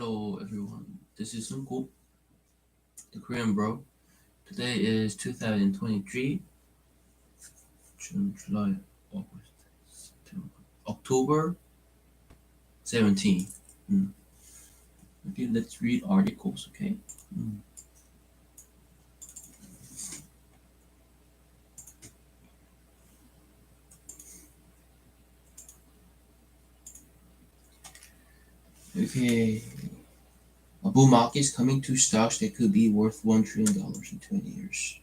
Hello everyone, this is Sunko, the Korean bro. Today is 2023, June, July, August, September, October 17. Mm. Okay, let's read articles, okay? Mm. Okay, a bull market is coming to stocks that could be worth $1 trillion in 20 years.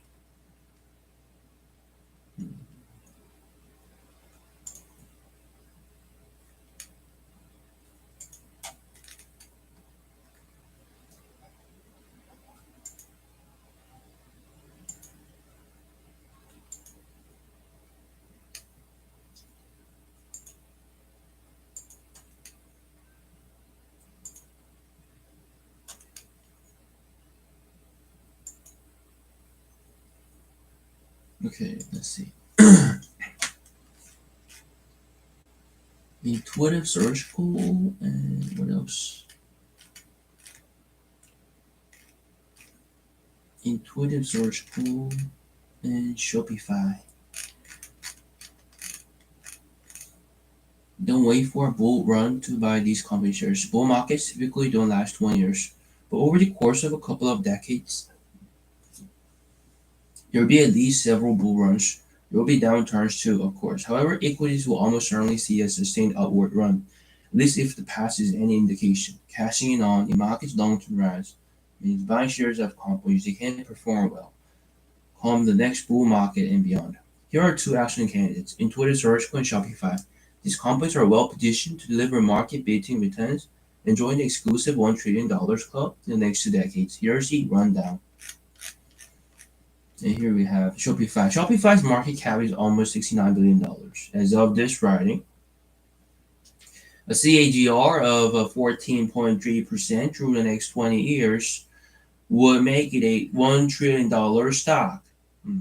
Mm. Okay, let's see. Intuitive Surgical and what else? Intuitive Surgical and Shopify. Don't wait for a bull run to buy these company shares. Bull markets typically don't last 20 years, but over the course of a couple of decades, there will be at least several bull runs. There will be downturns too, of course. However, equities will almost certainly see a sustained upward run, at least if the past is any indication. Cashing in on the market's long-term rise means buying shares of companies that can perform well, come the next bull market and beyond. Here are two action candidates: Intuitive Surgical and Shopify. These companies are well positioned to deliver market-beating returns and join the exclusive $1 trillion club in the next 2 decades. Here's the rundown. And here we have Shopify. Shopify's market cap is almost $69 billion. As of this writing, a CAGR of 14.3% through the next 20 years would make it a $1 trillion stock. Hmm.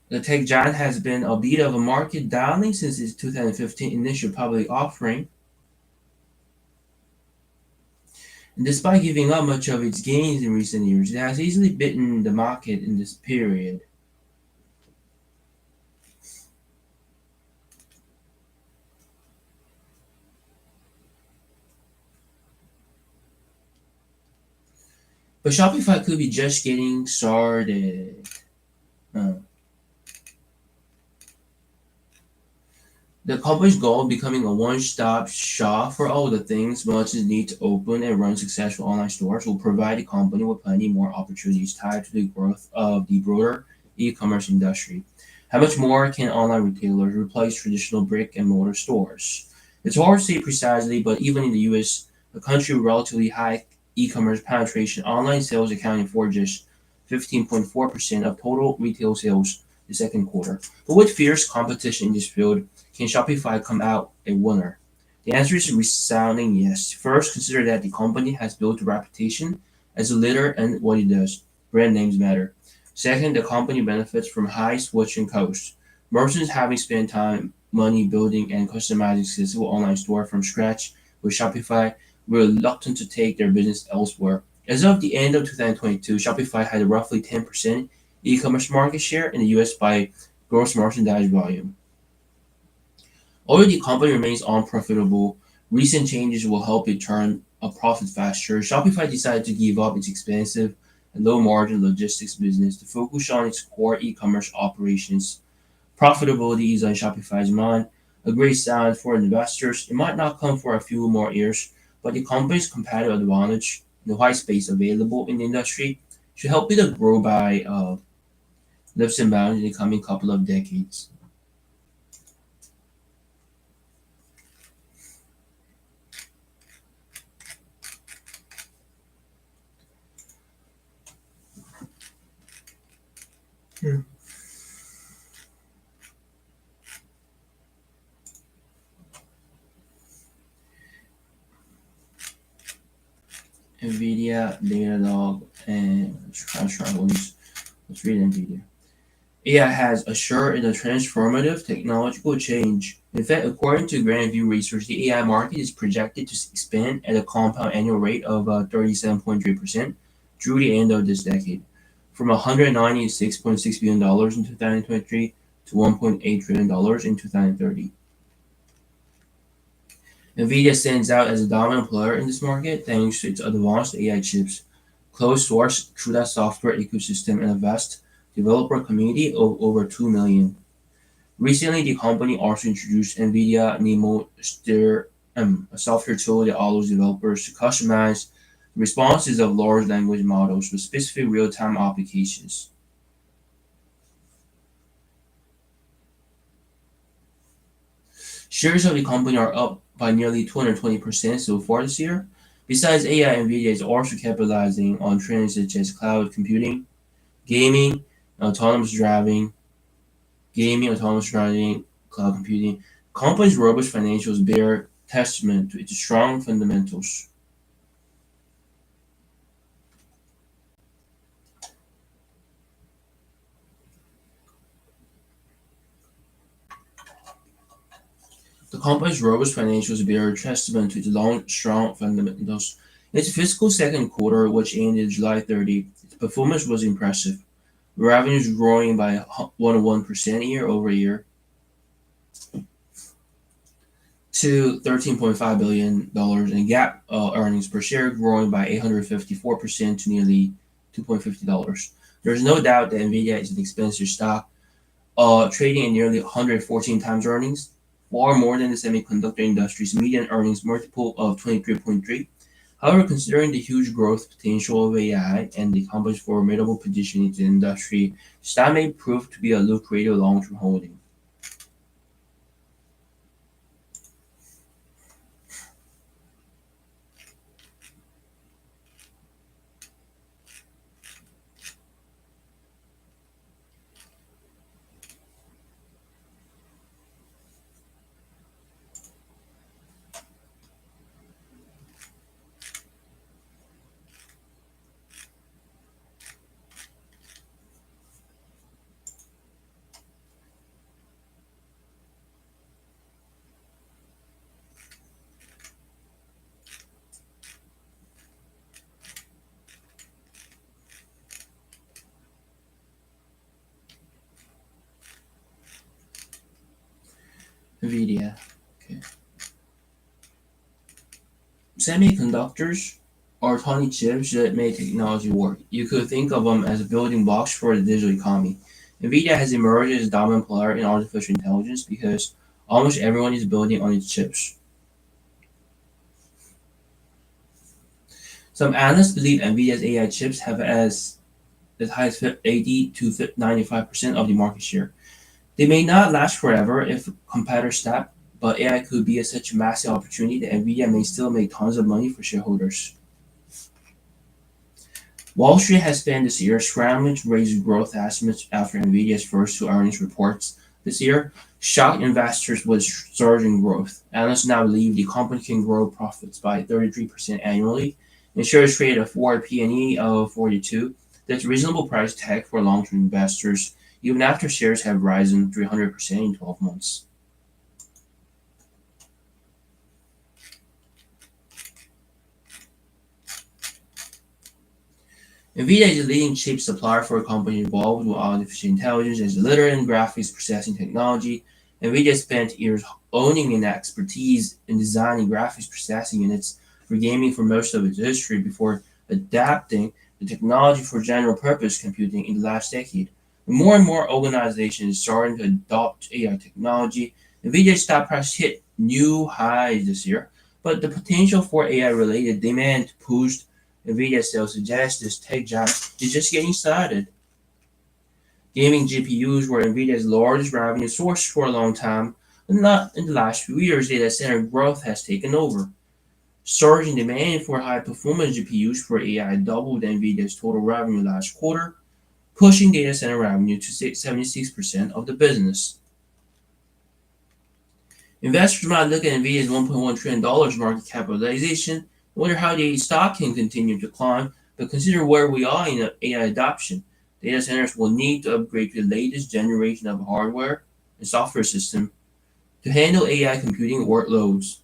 The tech giant has been a bit of a market darling since its 2015 initial public offering, and despite giving up much of its gains in recent years, it has easily beaten the market in this period. But Shopify could be just getting started. Uh, The company's goal of becoming a one-stop shop for all the things merchants need to open and run successful online stores will provide the company with plenty more opportunities tied to the growth of the broader e-commerce industry. How much more can online retailers replace traditional brick-and-mortar stores? It's hard to say precisely, but even in the US, a country with relatively high e-commerce penetration, online sales accounting for just 15.4% of total retail sales the second quarter. But with fierce competition in this field, can Shopify come out a winner? The answer is a resounding yes. First, consider that the company has built a reputation as a leader in what it does. Brand names matter. Second, the company benefits from high switching costs. Merchants having spent time, money building and customizing accessible online store from scratch with Shopify were reluctant to take their business elsewhere. As of the end of 2022, Shopify had a roughly 10% e-commerce market share in the US by gross merchandise volume. Although the company remains unprofitable, recent changes will help it turn a profit faster. Shopify decided to give up its expensive and low margin logistics business to focus on its core e commerce operations. Profitability is on Shopify's mind, a great sign for investors. It might not come for a few more years, but the company's competitive advantage, the white space available in the industry, should help it grow by leaps and bounds in the coming couple of decades. NVIDIA, Datadog, and CrowdStrike. Let's read NVIDIA. AI has ushered in a transformative technological change. In fact, according to Grand View Research, the AI market is projected to expand at a compound annual rate of 37.3% through the end of this decade, from $196.6 billion in 2023 to $1.8 trillion in 2030. NVIDIA stands out as a dominant player in this market thanks to its advanced AI chips, closed source CUDA software ecosystem, and a vast developer community of over 2 million. Recently, the company also introduced NVIDIA Nemo Steer, a software tool that allows developers to customize responses of large language models for specific real-time applications. Shares of the company are up by nearly 220% so far this year. Besides AI, NVIDIA is also capitalizing on trends such as cloud computing, gaming, autonomous driving, autonomous driving, cloud computing. Company's robust financials bear testament to its strong fundamentals. The company's robust financials bear testament to its long, strong fundamentals. In its fiscal second quarter, which ended July 30, its performance was impressive. Revenues growing by 101% year over year to $13.5 billion, and GAAP earnings per share growing by 854% to nearly $2.50. There's no doubt that NVIDIA is an expensive stock, trading at nearly 114 times earnings, far more than the semiconductor industry's median earnings multiple of 23.3. However, considering the huge growth potential of AI and the company's formidable position in the industry, stock may prove to be a lucrative long-term holding. NVIDIA. Okay. Semiconductors are tiny chips that make technology work. You could think of them as building blocks for the digital economy. NVIDIA has emerged as a dominant player in artificial intelligence because almost everyone is building on its chips. Some analysts believe NVIDIA's AI chips have as high as 80 to 95% of the market share. They may not last forever if competitors stop, but AI could be such a massive opportunity that NVIDIA may still make tons of money for shareholders. Wall Street has spent this year scrambling to raise growth estimates after NVIDIA's first two earnings reports this year shocked investors with surging growth. Analysts now believe the company can grow profits by 33% annually, and shares trade at a forward P/E of 42. That's a reasonable price tag for long-term investors, even after shares have risen 300% in 12 months. NVIDIA is a leading chip supplier for a company involved with artificial intelligence as a leader in graphics processing technology. NVIDIA spent years owning an expertise in designing graphics processing units for gaming for most of its history before adapting the technology for general purpose computing in the last decade. More and more organizations are starting to adopt AI technology. NVIDIA's stock price hit new highs this year, but the potential for AI-related demand to push NVIDIA sales suggests this tech giant is just getting started. Gaming GPUs were NVIDIA's largest revenue source for a long time, but not in the last few years. Data center growth has taken over. Surging demand for high-performance GPUs for AI doubled NVIDIA's total revenue last quarter, pushing data center revenue to 76% of the business. Investors might look at NVIDIA's $1.1 trillion market capitalization and wonder how the stock can continue to climb, but consider where we are in AI adoption. Data centers will need to upgrade to the latest generation of hardware and software system to handle AI computing workloads,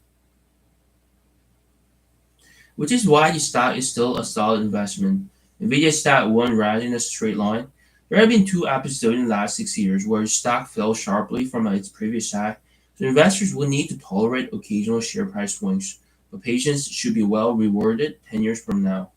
which is why the stock is still a solid investment. Nvidia stock won't rise in a straight line. There have been two episodes in the last 6 years where the stock fell sharply from its previous high, so investors will need to tolerate occasional share price swings, but patience should be well rewarded 10 years from now.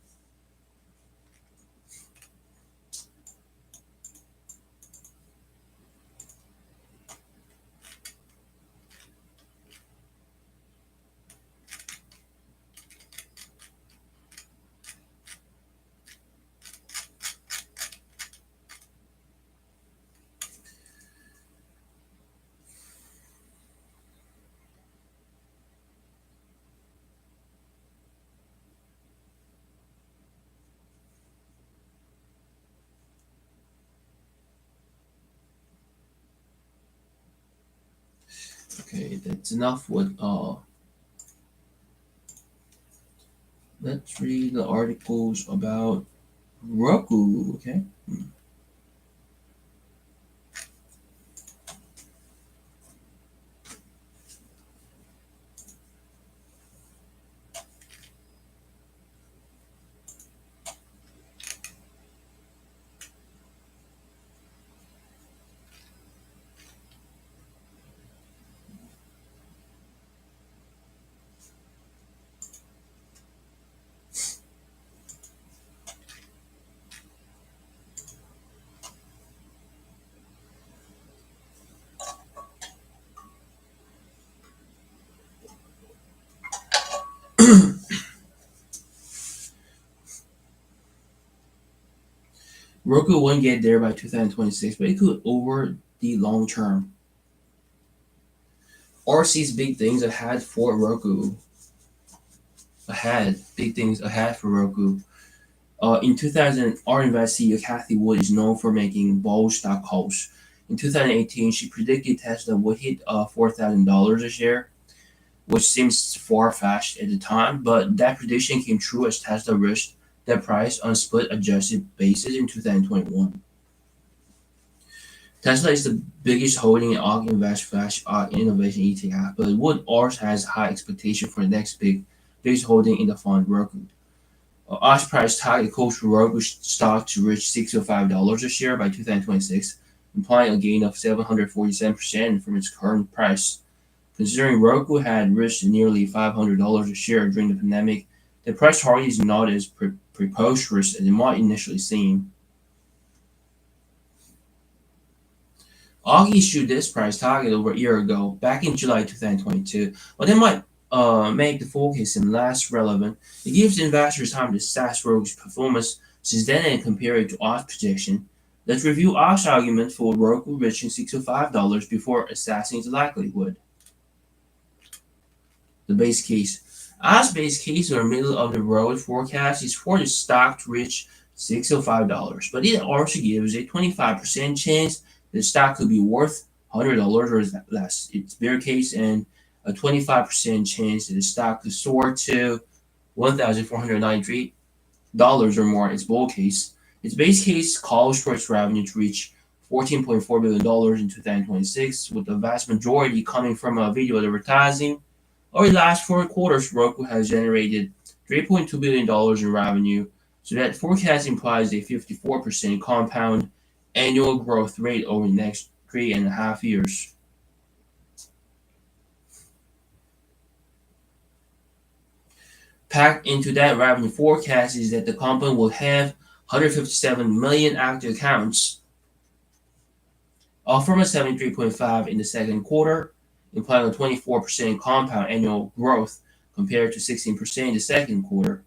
Okay, that's enough with let's read the articles about Roku, okay? Roku won't get there by 2026, but it could over the long term. R sees big things ahead for Roku. Big things ahead for Roku. In 2000, R Invest CEO Kathy Wood is known for making bold stock calls. In 2018, she predicted Tesla would hit $4,000 a share, which seems far-fetched at the time, but that prediction came true as Tesla reached that price on a split-adjusted basis in 2021. Tesla is the biggest holding in ARK Invest Flash ARK Innovation ETF, but Wood also has high expectation for the next biggest holding in the fund, Roku. ARK's price target calls for Roku stock to reach $65 a share by 2026, implying a gain of 747% from its current price. Considering Roku had reached nearly $500 a share during the pandemic, the price target is not as preposterous as it might initially seem. ARK issued this price target over a year ago, back in July 2022, but it might make the forecast seem less relevant. It gives investors time to assess Roku's performance since then and compare it to ARK's projection. Let's review ARK's argument for Roku reaching $65 before assessing the likelihood. The base case. ARK's base case or middle of the road forecast is for the stock to reach $605, but it also gives a 25% chance the stock could be worth $100 or less. Its bear case and a 25% chance that the stock could soar to $1,493 or more. Its bull case. Its base case calls for its revenue to reach $14.4 billion in 2026, with the vast majority coming from video advertising. Over the last 4 quarters, Roku has generated $3.2 billion in revenue, so that forecast implies a 54% compound annual growth rate over the next 3.5 years. Packed into that revenue forecast is that the company will have 157 million active accounts, up from a 73.5 in the second quarter, implying a 24% compound annual growth compared to 16% in the second quarter.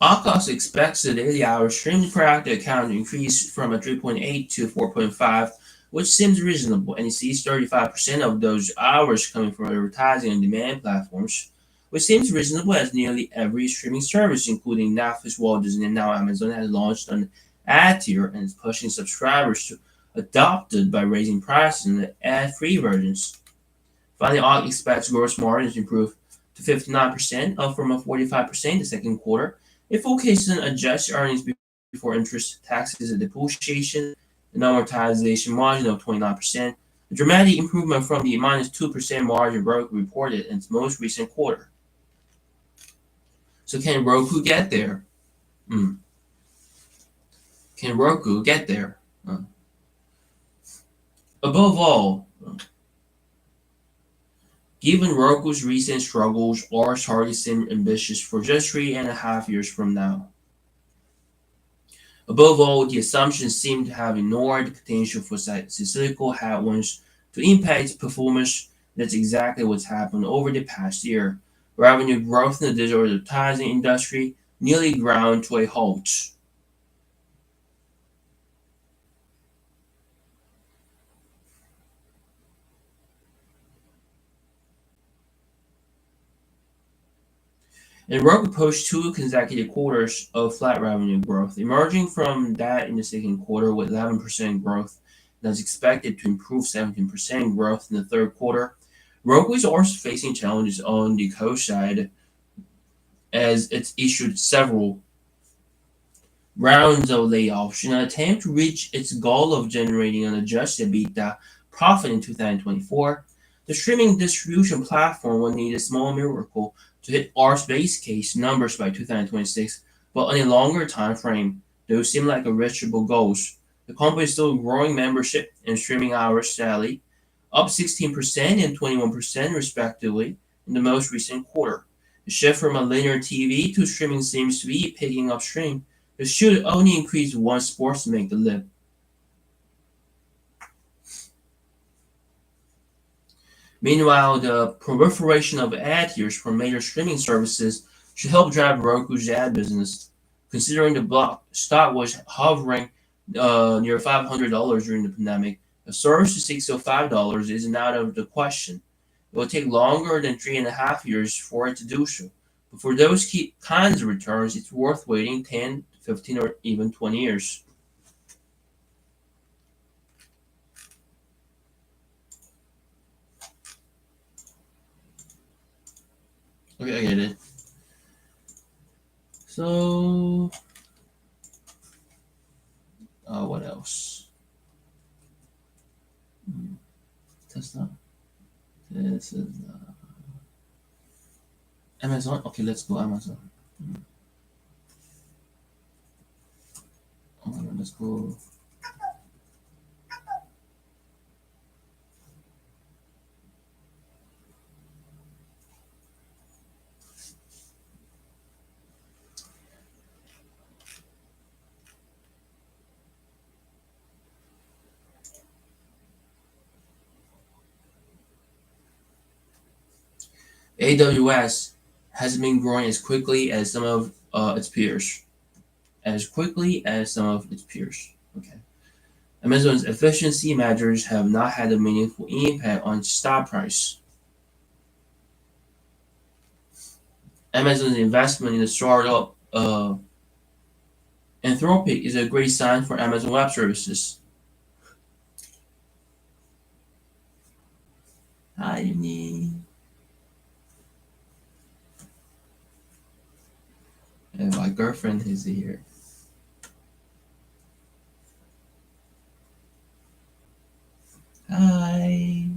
Oculus expects the daily average streaming per active account to increase from a 3.8 to 4.5, which seems reasonable, and it sees 35% of those hours coming from advertising and demand platforms, which seems reasonable as nearly every streaming service, including Netflix, Walt Disney, and now Amazon, has launched an ad tier and is pushing subscribers to adopted by raising prices in the ad-free versions. Finally, Ogg expects gross margins to improve to 59%, up from a 45% in the second quarter. It focuses on adjusted earnings before interest, taxes, and depreciation, an amortization margin of 29%, a dramatic improvement from the minus 2% margin Roku reported in its most recent quarter. So can Roku get there? Mm. Can Roku get there? Above all, given Roku's recent struggles, our target seems ambitious for just 3.5 years from now. Above all, the assumptions seem to have ignored the potential for cyclical headwinds to impact performance. That's exactly what's happened over the past year. Revenue growth in the digital advertising industry nearly ground to a halt. And Roku posted two consecutive quarters of flat revenue growth, emerging from that in the second quarter with 11% growth and is expected to improve 17% growth in the third quarter. Roku is also facing challenges on the cost side as it's issued several rounds of layoffs in an attempt to reach its goal of generating an adjusted EBITDA profit in 2024. The streaming distribution platform will need a small miracle to hit our base case numbers by 2026, but on a longer time frame, those seem like reachable goals. The company is still growing membership and streaming hours steadily, up 16% and 21% respectively in the most recent quarter. The shift from a linear TV to streaming seems to be picking up steam. It should only increase once sports make the leap. Meanwhile, the proliferation of ad tiers from major streaming services should help drive Roku's ad business. Considering the block stock was hovering near $500 during the pandemic, a surge to $605 isn't out of the question. It will take longer than 3.5 years for it to do so. But for those kinds of returns, it's worth waiting 10, 15, or even 20 years. Okay, I get it. So, what else? Tesla. This is Amazon. Okay, let's go Amazon. Oh my God, let's go. AWS has been growing as quickly as some of its peers. As quickly as some of its peers. Okay. Amazon's efficiency measures have not had a meaningful impact on stock price. Amazon's investment in the startup Anthropic is a great sign for Amazon Web Services. Hi, Uni. And my girlfriend is here. Hi.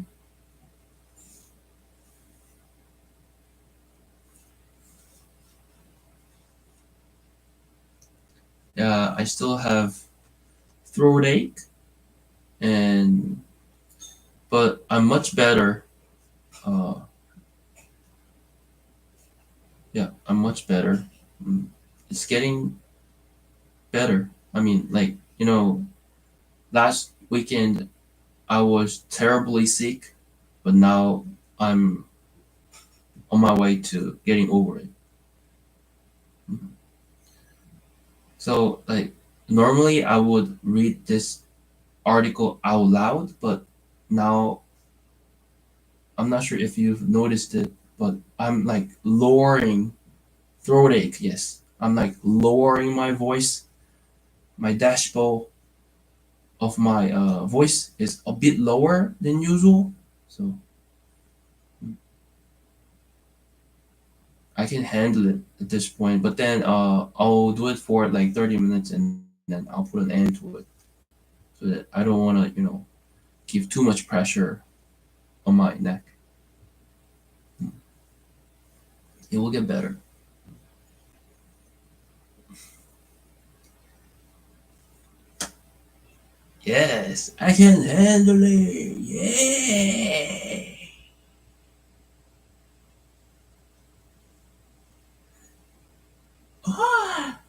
Yeah, I still have throat ache, and but I'm much better. Uh, yeah, I'm much better. Mm, It's getting better. I mean, like last weekend I was terribly sick, but now I'm on my way to getting over it. Mhm. So, like, normally I would read this article out loud, but now I'm not sure if you've noticed it, but I'm like lowering throat ache. Yes, I'm like lowering my voice, my dashboard, of my voice is a bit lower than usual, so I can handle it at this point. But then I'll do it for like 30 minutes and then I'll put an end to it so that I don't want to, give too much pressure on my neck. It will get better. Yes, I can handle it. Yeah. Ah,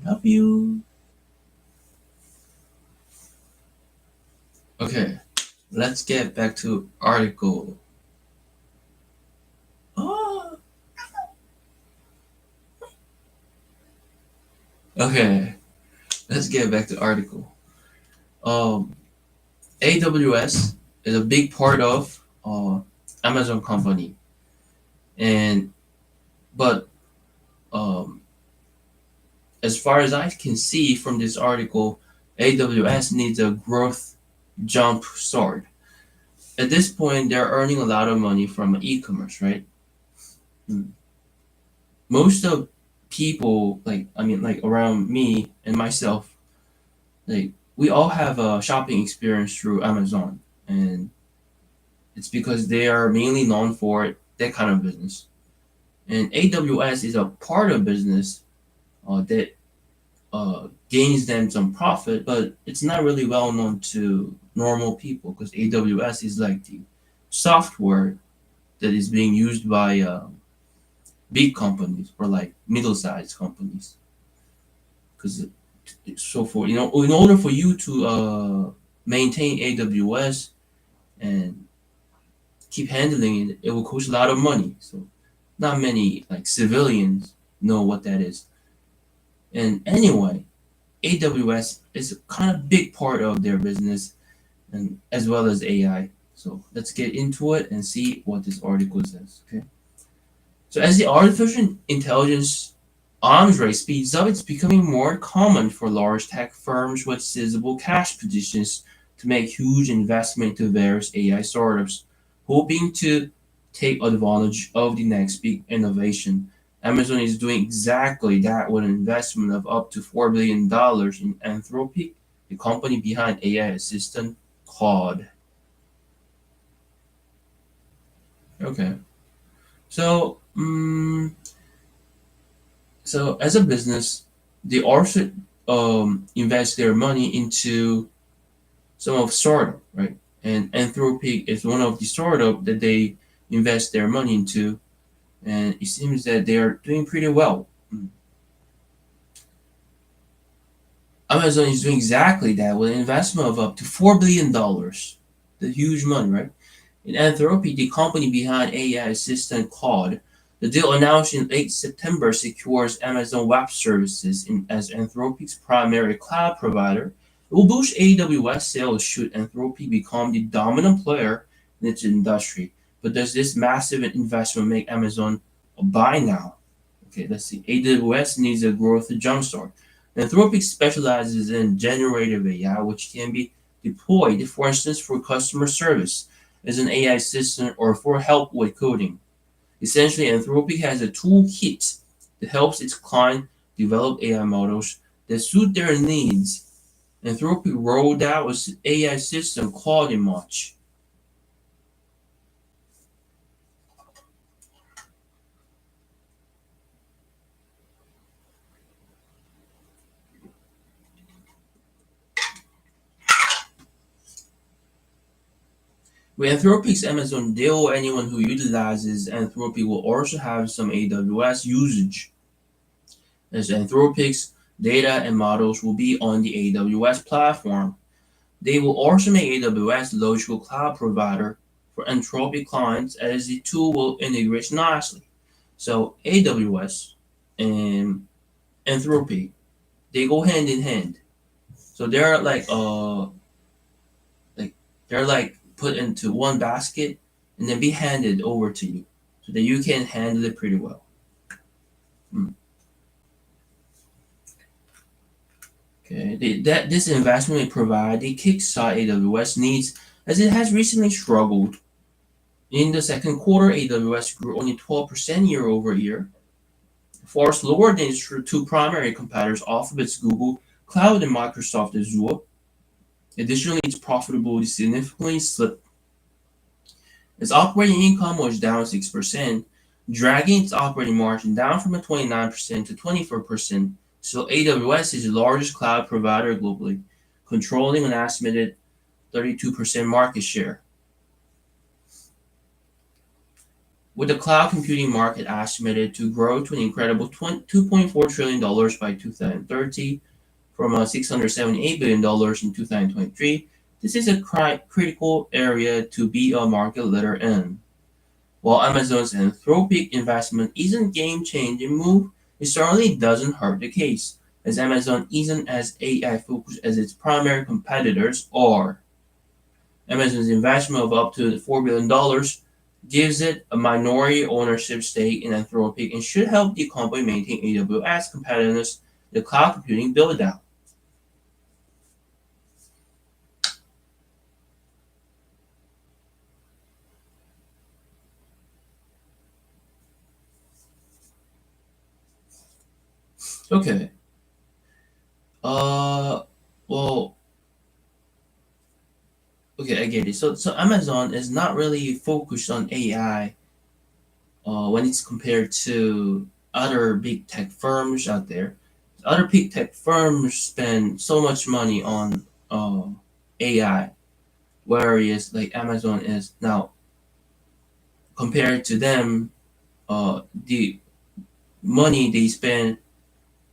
love you. Okay, let's get back to article. Ah. Okay, let's get back to article. Um, AWS is a big part of Amazon company, and but um, as far as I can see from this article, AWS needs a growth jump start. At this point, they're earning a lot of money from e-commerce, right? Mm. Most of people, like I mean, like around me and myself, like we all have a shopping experience through Amazon, and it's because they are mainly known for that kind of business. And AWS is a part of business that gains them some profit, but it's not really well known to normal people because AWS is like the software that is being used by big companies or like middle-sized companies. Because so for in order for you to maintain AWS and keep handling it, it will cost a lot of money. So not many like civilians know what that is. And anyway, AWS is a kind of big part of their business and as well as AI. So let's get into it and see what this article says. Okay. So as the artificial intelligence arms race speeds up, it's becoming more common for large tech firms with sizable cash positions to make huge investment into various AI startups, hoping to take advantage of the next big innovation. Amazon is doing exactly that with an investment of up to $4 billion in Anthropic, the company behind AI assistant Claude. Okay. So, so as a business, they also invest their money into some of startup, right? And Anthropic is one of the startup that they invest their money into, and it seems that they are doing pretty well. Amazon is doing exactly that with an investment of up to $4 billion. That's huge money, right? In Anthropic, the company behind AI assistant Claude, the deal announced in late September secures Amazon Web Services as Anthropic's primary cloud provider. It will boost AWS sales should Anthropic become the dominant player in its industry. But does this massive investment make Amazon a buy now? Okay, let's see. AWS needs a growth jumpstart. Anthropic specializes in generative AI, which can be deployed, for instance, for customer service as an AI assistant or for help with coding. Essentially, Anthropic has a toolkit that helps its client develop AI models that suit their needs. Anthropic rolled out its AI system Claude in March. With Anthropic's Amazon deal, anyone who utilizes Anthropic will also have some AWS usage, as Anthropic's data and models will be on the AWS platform. They will also make AWS logical cloud provider for Anthropic clients as the tool will integrate nicely. So AWS and Anthropic, they go hand in hand. So like they're like put into one basket and then be handed over to you so that you can handle it pretty well. Okay, this investment may provide the kickstart AWS needs as it has recently struggled. In the second quarter, AWS grew only 12% year over year, far slower than its two primary competitors, Alphabet's Google Cloud and Microsoft Azure. Additionally, its profitability significantly slipped. Its operating income was down 6%, dragging its operating margin down from 29% to 24%. So AWS is the largest cloud provider globally, controlling an estimated 32% market share. With the cloud computing market estimated to grow to an incredible $2.4 trillion by 2030 from $678 billion in 2023, this is a critical area to be a market leader in. While Amazon's Anthropic investment isn't a game-changing move, it certainly doesn't hurt the case, as Amazon isn't as AI-focused as its primary competitors are. Amazon's investment of up to $4 billion gives it a minority ownership stake in Anthropic and should help the company maintain AWS competitiveness in the cloud computing build-out. Okay. Uh, well, okay, I get it. So Amazon is not really focused on AI when it's compared to other big tech firms out there. Other big tech firms spend so much money on AI, whereas like Amazon is now compared to them, the money they spend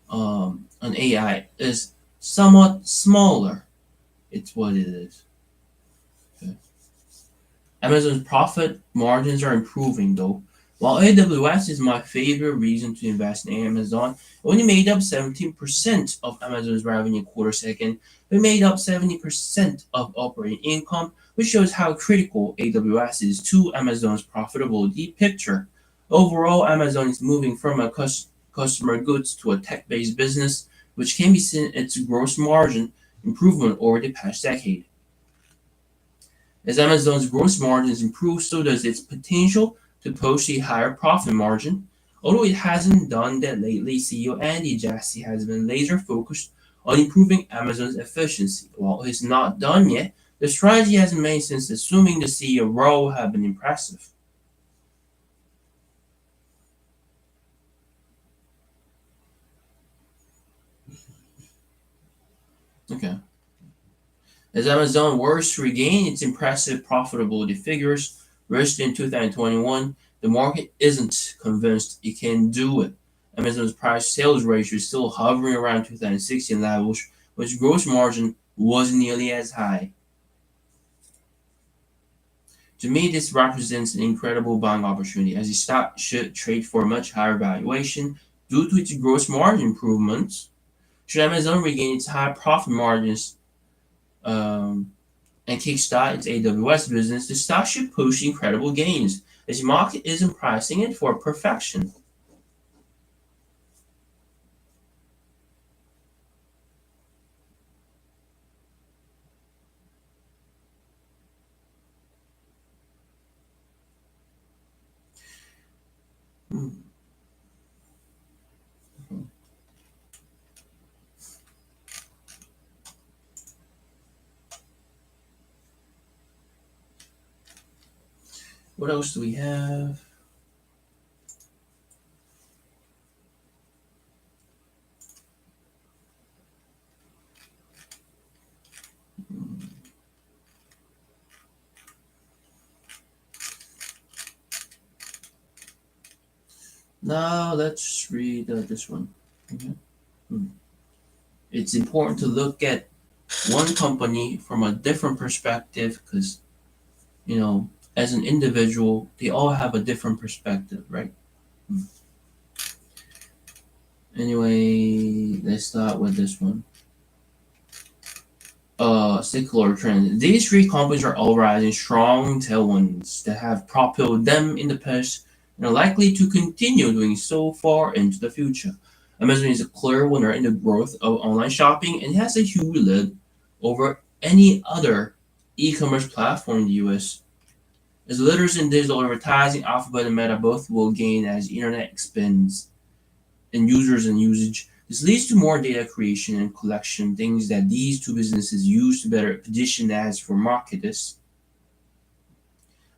on AI is somewhat smaller. It's what it is. Okay. Amazon's profit margins are improving though. While AWS is my favorite reason to invest in Amazon, it only made up 17% of Amazon's revenue quarter second, but made up 70% of operating income, which shows how critical AWS is to Amazon's profitability picture. Overall, Amazon is moving from a customer goods to a tech-based business, which can be seen in its gross margin improvement over the past decade. As Amazon's gross margins improve, so does its potential to post a higher profit margin. Although it hasn't done that lately, CEO Andy Jassy has been laser focused on improving Amazon's efficiency. While it's not done yet, the strategy has been made since assuming the CEO role have been impressive. Okay. As Amazon works to regain its impressive profitability figures reached in 2021, the market isn't convinced it can do it. Amazon's price sales ratio is still hovering around 2016 levels, which gross margin wasn't nearly as high. To me, this represents an incredible buying opportunity as the stock should trade for a much higher valuation due to its gross margin improvements. Should Amazon regain its high profit margins, um, and kickstart its AWS business, the stock should push incredible gains, as the market isn't pricing it for perfection. Hmm. What else do we have? Now let's read this one. Okay. Hmm. It's important to look at one company from a different perspective because, as an individual, they all have a different perspective, right? Hmm. Anyway, let's start with this one. secular trend. These three companies are all riding strong tailwinds that have propelled them in the past and are likely to continue doing so far into the future. Amazon is a clear winner in the growth of online shopping and has a huge lead over any other e-commerce platform in the US. As leaders in digital advertising, Alphabet and Meta both will gain as the internet expands in users and usage. This leads to more data creation and collection, things that these two businesses use to better position ads for marketers.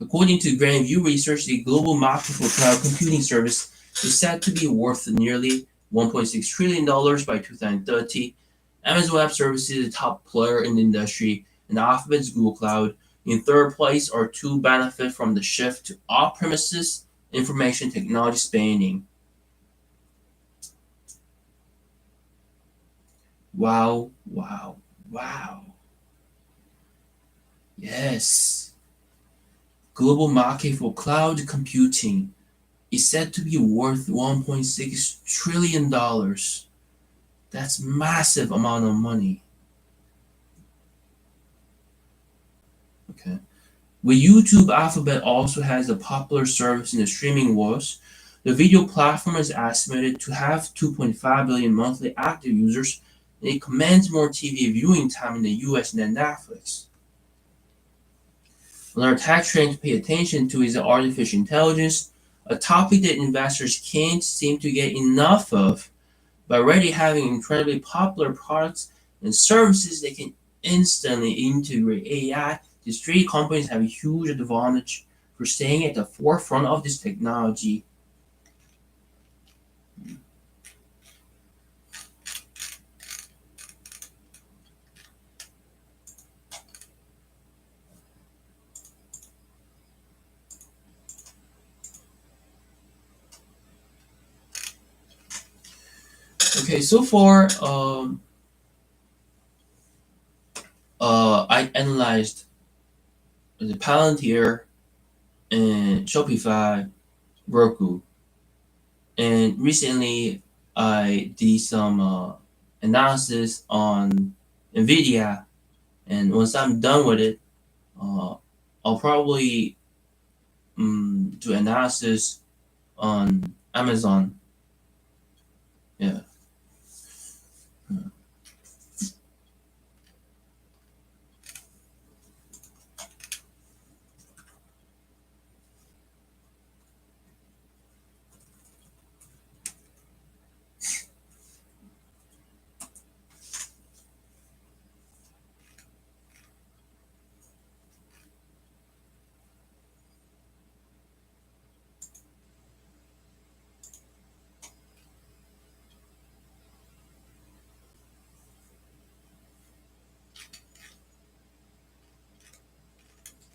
According to Grand View Research, the global market for cloud computing service is said to be worth nearly $1.6 trillion by 2030. Amazon Web Services is the top player in the industry, and Alphabet's Google Cloud in third place are two benefit from the shift to off-premises information technology spending. Wow, wow, wow. Yes. Global market for cloud computing is said to be worth $1.6 trillion. That's massive amount of money. Okay. With YouTube, Alphabet also has a popular service in the streaming wars. The video platform is estimated to have 2.5 billion monthly active users, and it commands more TV viewing time in the US than Netflix. Another tech trend to pay attention to is artificial intelligence, a topic that investors can't seem to get enough of. By already having incredibly popular products and services that can instantly integrate AI, these three companies have a huge advantage for staying at the forefront of this technology. Okay, so far, I analyzed the Palantir and Shopify, Roku, and recently I did some analysis on Nvidia, and once I'm done with it, uh, I'll probably do analysis on Amazon. Yeah.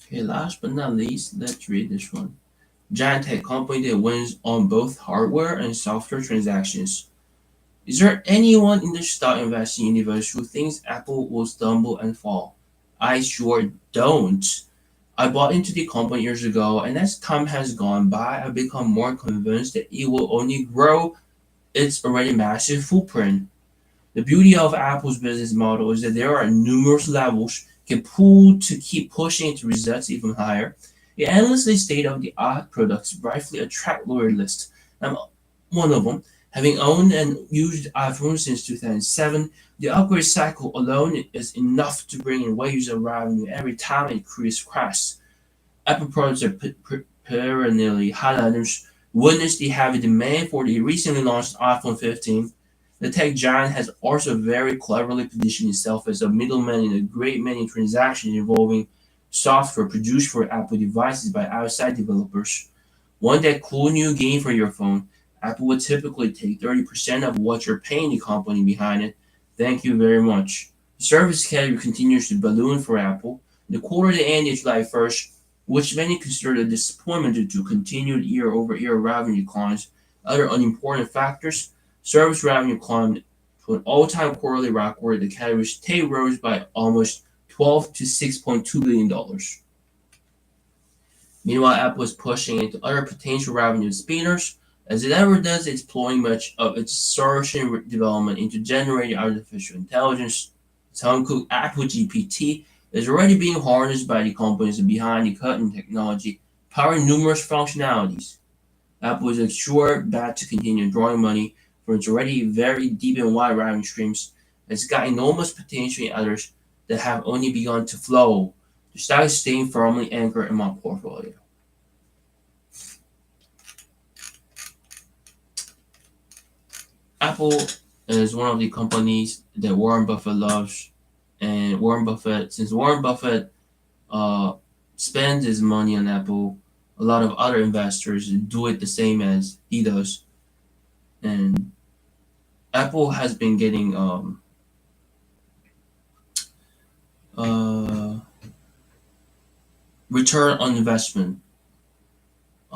Okay, last but not least, let's read this one. Giant tech company that wins on both hardware and software transactions. Is there anyone in the stock investing universe who thinks Apple will stumble and fall? I sure don't. I bought into the company years ago, and as time has gone by, I've become more convinced that it will only grow its already massive footprint. The beauty of Apple's business model is that there are numerous levers can pull to keep pushing its results even higher. It endlessly state-of-the-art products briefly attract loyalists. I'm one of them. Having owned and used iPhone since 2007, the upgrade cycle alone is enough to bring in waves of revenue every time it crashes. Apple products are perennially hot items. Witness the heavy demand for the recently launched iPhone 15. The tech giant has also very cleverly positioned itself as a middleman in a great many transactions involving software produced for Apple devices by outside developers. Want that cool new game for your phone? Apple would typically take 30% of what you're paying the company behind it. Thank you very much. The service category continues to balloon for Apple. The quarter that ended July 1st, which many considered a disappointment due to continued year-over-year revenue declines, other unimportant factors, service revenue climbed to an all-time quarterly record. The category stayed rose by almost 12 to $6.2 billion. Meanwhile, Apple is pushing into other potential revenue spinners. As it ever does, it's deploying much of its search and development into generating artificial intelligence Tim Cook Apple GPT is already being harnessed by the companies behind the cutting technology, powering numerous functionalities. Apple is a sure bet to continue drawing money from its already very deep and wide revenue streams. It's got enormous potential in others that have only begun to flow. The stock is staying firmly anchored in my portfolio. Apple is one of the companies that Warren Buffett loves, and since Warren Buffett uh, spends his money on Apple, a lot of other investors do it the same as he does, and Apple has been getting uh, return on investment.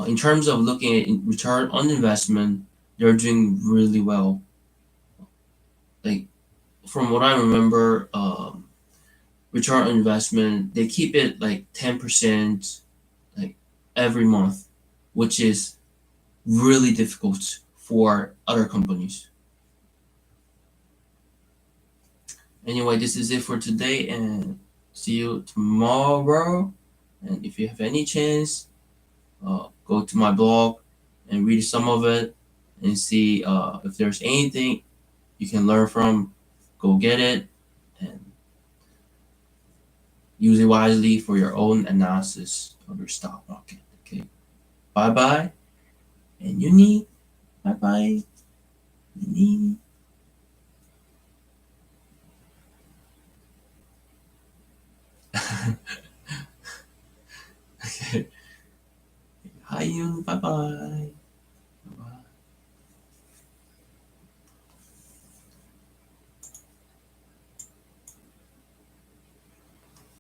In terms of looking at return on investment, they're doing really well. Like from what I remember, return on investment they keep it like 10% like every month, which is really difficult for other companies. Anyway, this is it for today, and see you tomorrow. And if you have any chance, go to my blog and read some of it and see if there's anything you can learn from. Go get it and use it wisely for your own analysis of your stock market. Okay. Bye bye. And you need. Bye bye. You need. Okay. Hi you. Bye bye.